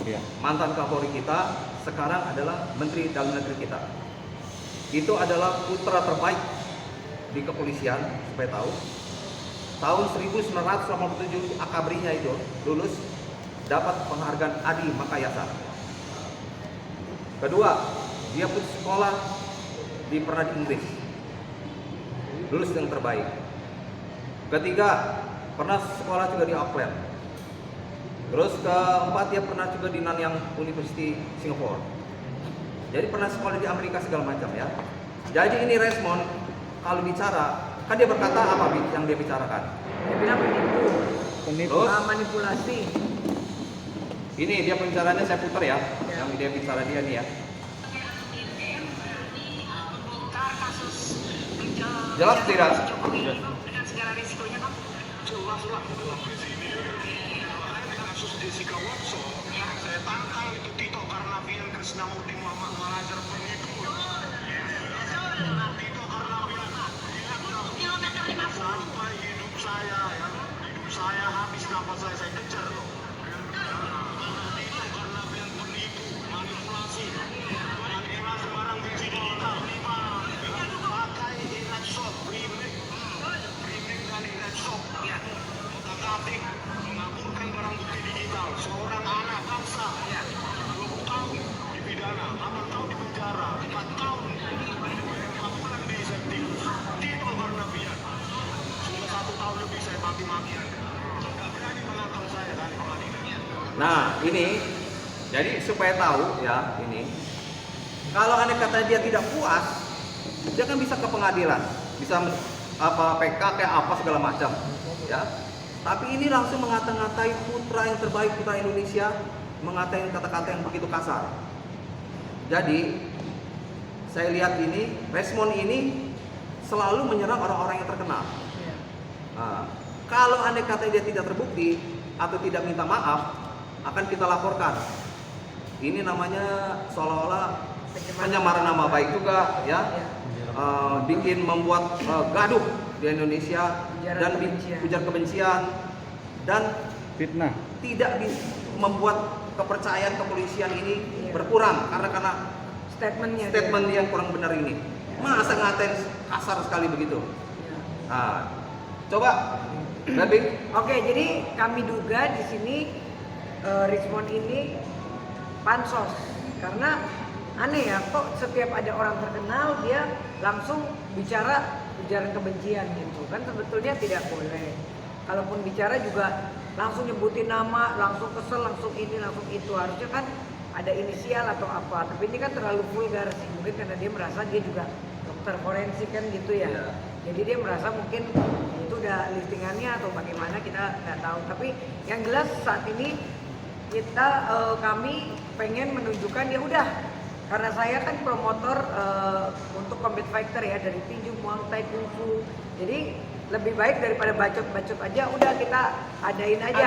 Iya. mantan Kapolri kita, sekarang adalah Menteri Dalam Negeri kita. Itu adalah putra terbaik di kepolisian, supaya tahu. Tahun 1987 Akabrinya itu lulus, dapat penghargaan Adi Makayasa. Kedua, dia putus sekolah pernah di Inggris, lulus yang terbaik. Ketiga, pernah sekolah juga di Auckland. Terus keempat, dia pernah juga di Nanyang University Singapore. Jadi pernah sekolah di Amerika segala macam ya. Jadi ini Resmond kalau bicara, kan dia berkata apa yang dia bicarakan? Dia bilang penipu. Terus Manipulasi. ini dia pembicaraannya, saya putar ya, yang dia bicara dia nih ya. Jelas tidak? Dengan segala risikonya, Bang. Jelas lah. Kasus Jessica Wongso, saya tangkal itu Tito Karnavian Krisnamurti Muhammad Malajar penipu. Tito Karnavian sampai hidup saya habis nafas saya kejar loh. Tito Karnavian penipu, manipulasi barang bukti digital, pakai internet shop, remake dan internet shop, otak-atik, mengaburkan barang bukti digital, seorang anak bangsa, 20 tahun dipidana, 8 tahun di penjara, 4 tahun, 4 bulan di Septimus. Tito Karnavian, sudah 1 tahun lebih saya maki-maki, nggak berani menantang saya dari pengadilan. Nah ini, jadi supaya tahu ya ini, kalau andai kata dia tidak puas, dia kan bisa ke pengadilan, bisa PK kayak apa segala macam, ya. Tapi ini langsung ngata-ngatai putra yang terbaik, putra Indonesia, mengatain kata-kata yang begitu kasar. Jadi saya lihat ini, Resmond ini selalu menyerang orang-orang yang terkenal. Nah, kalau andai kata dia tidak terbukti atau tidak minta maaf, akan kita laporkan. Ini namanya seolah-olah penyamaran nama baik juga, ya. Bikin membuat gaduh di Indonesia dan ujar kebencian dan Fitnah. tidak membuat kepercayaan kepolisian ini berkurang karena statement yang kurang benar ini. Masa ngatain kasar sekali begitu? Nah, coba Babi. Oke, jadi kami duga di sini Resmond ini pansos karena aneh ya, kok setiap ada orang terkenal dia langsung bicara ujaran kebencian gitu kan, sebetulnya tidak boleh. Kalaupun bicara juga langsung nyebutin nama, langsung kesel, langsung ini, langsung itu, harusnya kan ada inisial atau apa. Tapi ini kan terlalu vulgar sih, mungkin karena dia merasa dia juga dokter forensik kan gitu ya. Jadi dia merasa mungkin itu udah listingannya atau bagaimana, kita nggak tahu. Tapi yang jelas saat ini kita kami pengen menunjukkan ya udah, karena saya kan promotor untuk combat fighter ya, dari tinju, muay thai, kungfu. Jadi lebih baik daripada bacot-bacot aja, udah kita adain aja.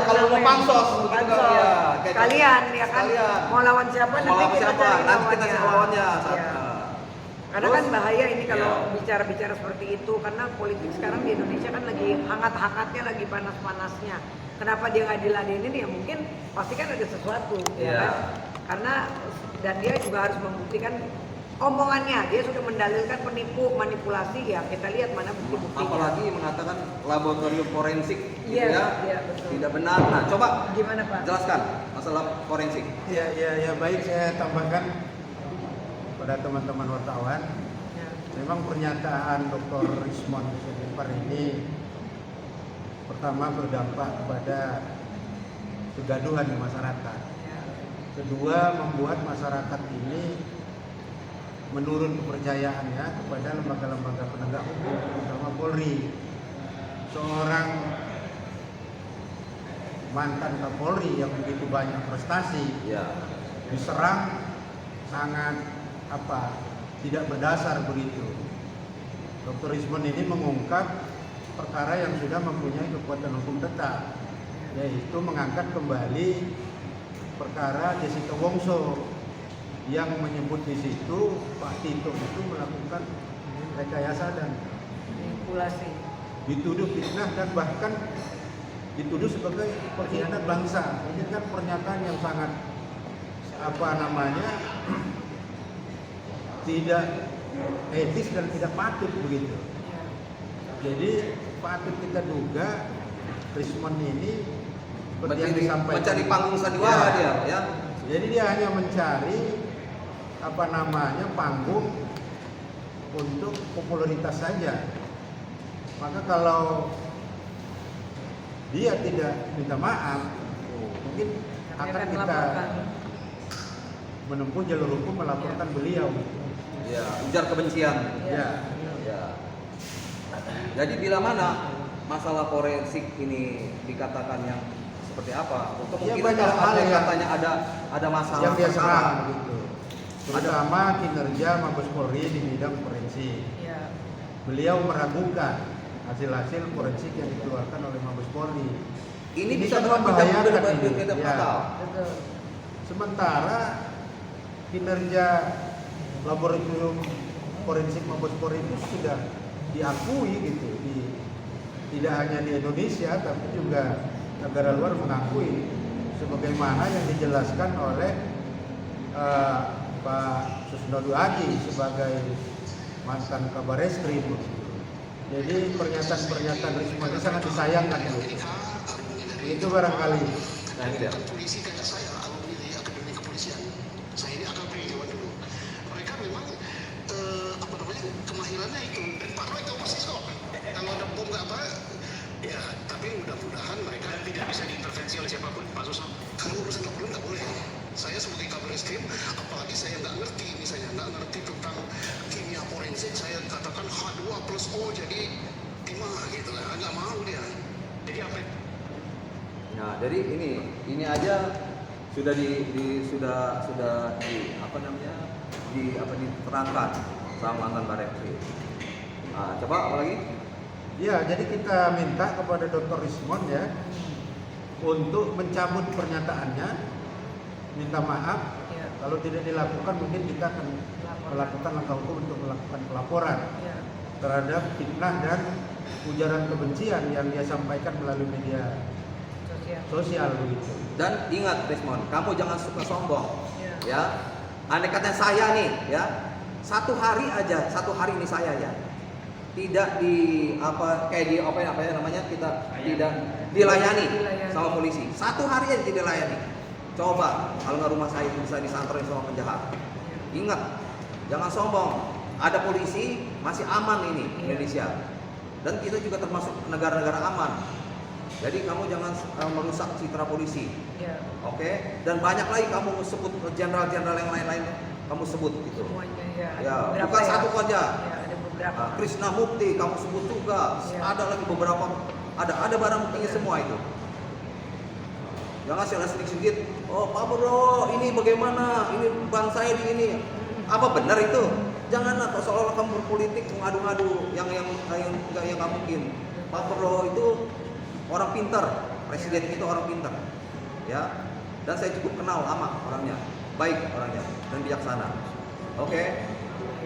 Kalau mau pansos, ya, kalian ya kan. Sekalian. Mau lawan siapa nanti kita cari Nanti kita cari lawannya. Ya. Karena kan bahaya ini kalau bicara-bicara seperti itu, karena politik sekarang di Indonesia kan lagi hangat-hangatnya, lagi panas-panasnya. Kenapa dia nggak diladenin ya, mungkin pasti kan ada sesuatu, ya kan? Karena dan dia juga harus membuktikan omongannya, dia sudah mendalilkan penipu, manipulasi, ya kita lihat mana bukti-buktinya. Apalagi mengatakan laboratorium forensik, gitu Iya, betul. tidak benar. Nah, coba Gimana Pak? jelaskan masalah forensik. Ya baik, saya tambahkan pada teman-teman wartawan. Ya. Memang pernyataan Dr. Resmond Siregar ini pertama berdampak kepada kegaduhan di masyarakat. Kedua, membuat masyarakat ini menurun kepercayaannya kepada lembaga-lembaga penegak hukum, terutama Polri. Seorang mantan Kapolri yang begitu banyak prestasi diserang sangat tidak berdasar begitu. Dr. Resmond ini mengungkap perkara yang sudah mempunyai kekuatan hukum tetap, yaitu mengangkat kembali perkara Jessica Wongso yang menyebut di situ Pak Tito itu melakukan rekayasa dan Manipulasi. dituduh fitnah dan bahkan dituduh sebagai pengkhianat bangsa. Ini kan pernyataan yang sangat tidak etis dan tidak patut begitu. Jadi patut kita duga Rismon ini seperti yang disampaikan, mencari panggung sandiwara dia, ya. Jadi dia hanya mencari panggung untuk popularitas saja. Maka kalau dia tidak minta maaf, mungkin akan kita menempuh jalur hukum melaporkan beliau. Ya, ujar kebencian. Ya. Ya. Jadi bila mana masalah forensik ini dikatakan yang seperti apa? Kemungkinan banyak kalau hal ada yang- katanya ada masalah Yang dia perkara. serang gitu. Terutama kinerja Mabes Polri di bidang forensik. Ya. Beliau meragukan hasil-hasil forensik yang dikeluarkan oleh Mabes Polri. Ini bisa kan membahayakan ini. kita Ya. fatal. Betul. Sementara kinerja laboratorium forensik Mabes Polri itu sudah diakui gitu tidak hanya di Indonesia tapi juga negara luar mengakui sebagaimana yang dijelaskan oleh Pak Susno Duadi sebagai mantan Kabar Eskrim. Jadi pernyataan Rismon ini sangat disayangkan gitu. Itu barangkali. Nah, itu ya. Polisi kayak saya, alumni dari Akademi Kepolisian. Saya ini AKP zaman dulu. Mereka memang kemahirannya itu. Dan Pak Roy tahu persis kok. Kalau ada bom nggak apa, ya. Tapi mudah-mudahan mereka tidak bisa diintervensi oleh siapapun. Pak Susno, kalau urusan oknum nggak boleh. Saya sebagai Kabar Eskrim, apalagi saya nggak ngerti, misalnya nggak ngerti tentang kimia forensik, saya katakan H2+O jadi gimana gitu lah, nggak mau dia. Jadi apa? Nah, jadi ini aja sudah diterangkan sama mantan Barreskrim. Nah, coba apa lagi? Ya, jadi kita minta kepada Dr. Rismon ya untuk mencabut pernyataannya, minta maaf. Ya. Kalau tidak dilakukan, mungkin kita akan melakukan langkah hukum untuk melakukan pelaporan Ya. terhadap fitnah dan ujaran kebencian yang dia sampaikan melalui media sosial begitu. Dan ingat Rismon, kamu jangan suka sombong. Ya. Ya. Andai katanya saya nih, ya. Satu hari ini saya ya. Tidak kita tidak dilayani sama polisi. Satu hari aja tidak dilayani. Coba kalau nggak rumah saya itu bisa disanterin sama penjahat. Ingat, jangan sombong. Ada polisi masih aman ini Indonesia. Dan kita juga termasuk negara-negara aman. Jadi kamu jangan merusak citra polisi. Ya. Oke? Dan banyak lagi kamu sebut jenderal-jenderal yang lain-lain kamu sebut gitu. Semuanya ya. Ya, Beberapa bukan satu saja. Ya, ada beberapa. Krishna Mukti kamu sebut juga. Ya. Ada lagi beberapa, ada barang buktinya semua itu. Jangan salah sedikit. Oh Pak Bro, ini bagaimana? Ini bang saya di ini. Apa benar itu? Janganlah seolah-olah kamu berpolitik mengadu-ngadu yang nggak mungkin. Pak Bro itu orang pintar, presiden itu orang pintar, ya. Dan saya cukup kenal lama orangnya, baik orangnya dan bijaksana. Oke,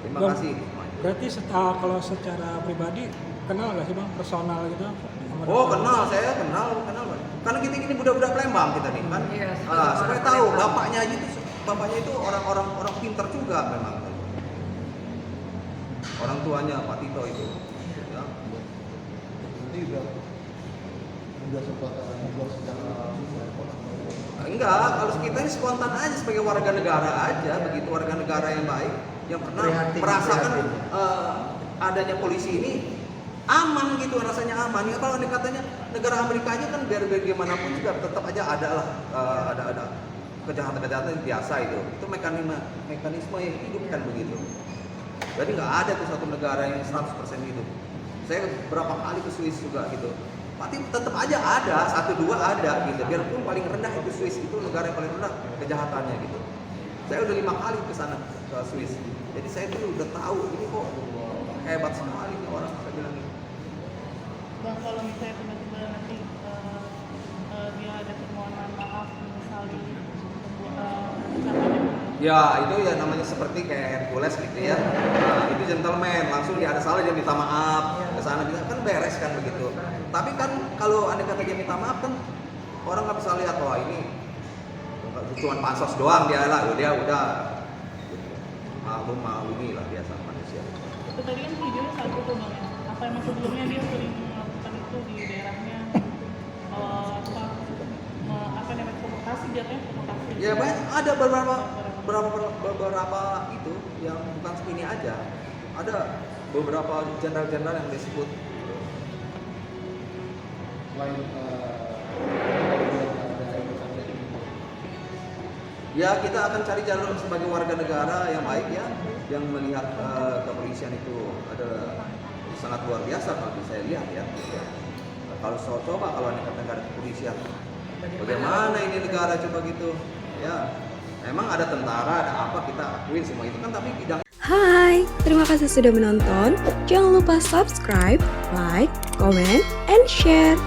terima Bang, kasih. Berarti kalau secara pribadi kenal nggak sih bang, personal gitu? sama Oh Dr. kenal, saya kenal. Karena kita ini budak-budak Palembang kita nih kan. Iya, Supaya orang tahu Palembang. bapaknya itu orang pintar juga memang. Orang tuanya Pak Tito itu. Ya. Nanti udah sempat ngobrol secara Enggak, kalau kita ini spontan aja sebagai warga negara aja, begitu warga negara yang baik, yang pernah Prihatin, merasakan prihatin. adanya polisi ini aman gitu, rasanya aman. Ya kalau katanya negara Amerika aja kan biar gimana pun juga tetap aja ada lah ada kejahatan-kejahatan biasa itu. Itu mekanisme yang hidup kan begitu. Jadi nggak ada tuh satu negara yang 100% hidup. Saya berapa kali ke Swiss juga gitu. Tapi tetap aja ada, 1-2 ada gitu. Biarpun paling rendah itu Swiss, itu negara yang paling rendah kejahatannya gitu. Saya udah 5 kali ke sana ke Swiss. Jadi saya tuh udah tahu ini kok hebat sekali nih orang, saya bilang gitu. Bang, kalau misalnya tiba-tiba nanti dia ada permohonan maaf misalnya Ya itu ya namanya seperti kayak Hercules gitu ya. Nah, itu gentleman, langsung dia ada salah dia minta maaf ke sana kan beres kan begitu. Tapi kan kalau andai kata dia minta maaf kan orang nggak bisa lihat, wah ini cuma pansos doang dia lah, dia udah maklumi lah biasa manusia. Itu tadi kan videonya satu tuh bang, apa emang sebelumnya dia sering melakukan itu di daerahnya, apa namanya, provokasi, jatuhnya provokasi? Ya banyak, ada beberapa itu yang bukan ini aja, ada beberapa jenderal-jenderal yang disebut. Selain Ya kita akan cari jalur sebagai warga negara yang baik ya, yang melihat kepolisian itu ada sangat luar biasa kalau saya lihat ya. Kalau coba kalau negara kepolisian, bagaimana ini negara coba gitu? Ya, memang ada tentara, ada apa, kita akuin semua itu kan, tapi bidang. Hai, terima kasih sudah menonton. Jangan lupa subscribe, like, comment, and share.